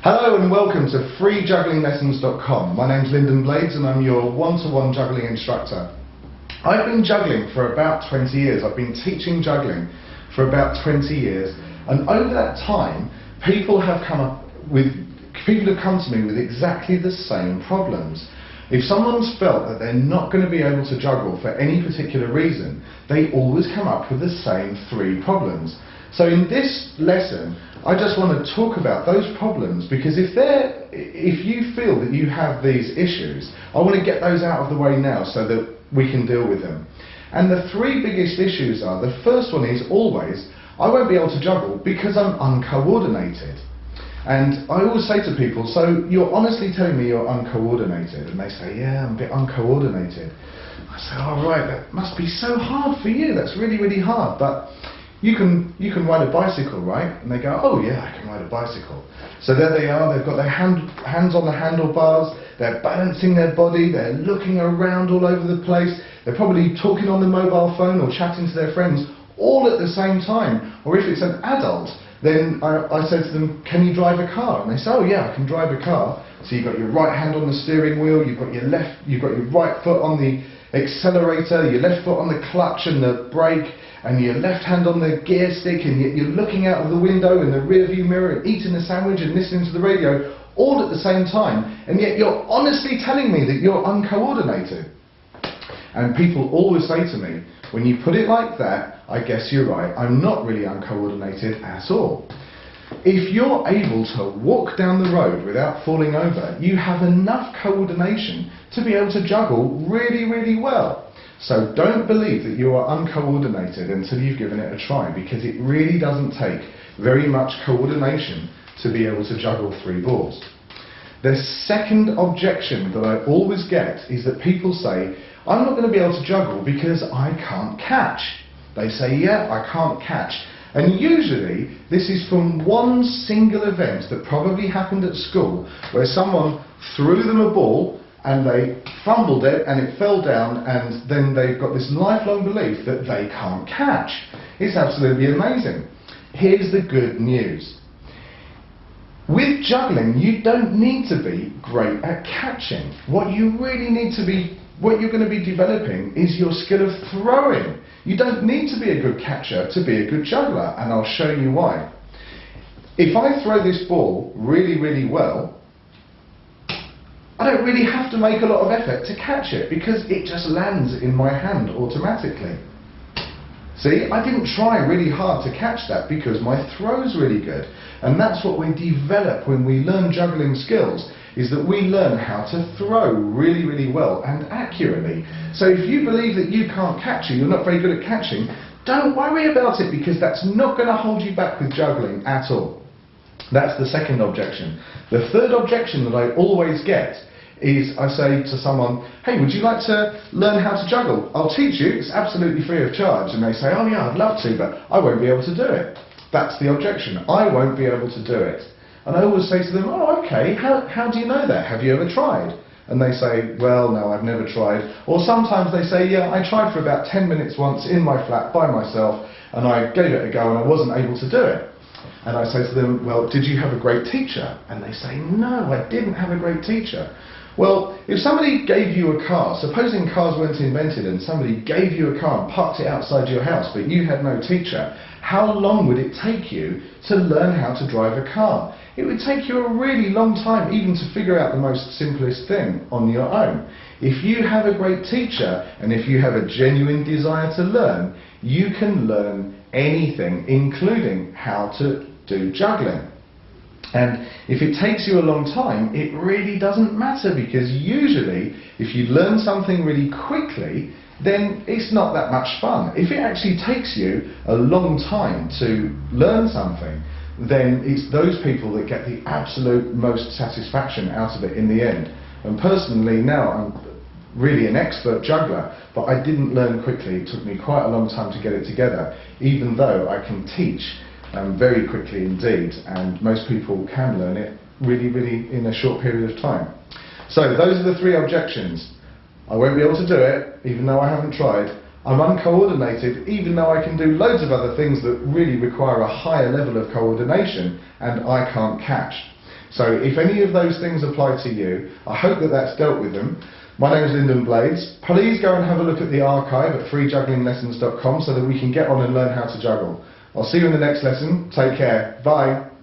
Hello and welcome to freejugglingLessons.com. My name's Lynden and I'm your one-to-one juggling instructor. I've been juggling for about 20 years. I've been teaching juggling for about 20 years, and over that time people have come to me with exactly the same problems. If someone's felt that they're not going to be able to juggle for any particular reason, they always come up with the same 3 problems. So in this lesson, I just want to talk about those problems, because if you feel that you have these issues, I want to get those out of the way now so that we can deal with them. And the 3 biggest issues are, the first one is always, I won't be able to juggle because I'm uncoordinated. And I always say to people, so you're honestly telling me you're uncoordinated? And they say, yeah, I'm a bit uncoordinated. I say, all right, that must be so hard for you. That's really, really hard. But you can ride a bicycle, right? And they go, oh yeah, I can ride a bicycle. So there they are, they've got their hands on the handlebars, they're balancing their body, they're looking around all over the place, they're probably talking on the mobile phone or chatting to their friends all at the same time. Or if it's an adult, then I say to them, can you drive a car? And they say, oh yeah, I can drive a car. So you've got your right hand on the steering wheel, you've got your right foot on the accelerator, your left foot on the clutch and the brake, and your left hand on the gear stick, and you're looking out of the window in the rear view mirror and eating a sandwich and listening to the radio all at the same time, and yet you're honestly telling me that you're uncoordinated. And people always say to me, when you put it like that, I guess you're right, I'm not really uncoordinated at all. If you're able to walk down the road without falling over, you have enough coordination to be able to juggle really, really well. So don't believe that you are uncoordinated until you've given it a try, because it really doesn't take very much coordination to be able to juggle 3 balls. The second objection that I always get is that people say, I'm not going to be able to juggle because I can't catch. They say, yeah, I can't catch. And usually this is from one single event that probably happened at school, where someone threw them a ball and they fumbled it and it fell down, and then they've got this lifelong belief that they can't catch. It's absolutely amazing. Here's the good news. With juggling, you don't need to be great at catching. What you're going to be developing is your skill of throwing. You don't need to be a good catcher to be a good juggler, and I'll show you why. If I throw this ball really, really well, I don't really have to make a lot of effort to catch it, because it just lands in my hand automatically. See, I didn't try really hard to catch that because my throw's really good. And that's what we develop when we learn juggling skills, is that we learn how to throw really, really well and accurately. So if you believe that you can't catch it, you're not very good at catching, don't worry about it, because that's not going to hold you back with juggling at all. That's the second objection. The third objection that I always get is, I say to someone, hey, would you like to learn how to juggle? I'll teach you, it's absolutely free of charge. And they say, oh yeah, I'd love to, but I won't be able to do it. That's the objection. I won't be able to do it. And I always say to them, oh okay, how do you know that? Have you ever tried? And they say, well, no, I've never tried. Or sometimes they say, yeah, I tried for about 10 minutes once in my flat by myself, and I gave it a go and I wasn't able to do it. And I say to them, well, did you have a great teacher? And they say, no, I didn't have a great teacher. Well, if somebody gave you a car, supposing cars weren't invented, and somebody gave you a car and parked it outside your house, but you had no teacher, how long would it take you to learn how to drive a car? It would take you a really long time even to figure out the most simplest thing on your own. If you have a great teacher, and if you have a genuine desire to learn, you can learn anything, including how to do juggling. And if it takes you a long time, it really doesn't matter, because usually if you learn something really quickly, then it's not that much fun. If it actually takes you a long time to learn something, then it's those people that get the absolute most satisfaction out of it in the end. And personally, now I'm really an expert juggler, but I didn't learn quickly. It took me quite a long time to get it together, even though I can teach very quickly indeed, and most people can learn it really, really in a short period of time. So those are the 3 objections. I won't be able to do it, even though I haven't tried. I'm uncoordinated, even though I can do loads of other things that really require a higher level of coordination, and I can't catch. So if any of those things apply to you, I hope that that's dealt with them. My name is Lynden Blades. Please go and have a look at the archive at freejugglingLessons.com so that we can get on and learn how to juggle. I'll see you in the next lesson. Take care. Bye.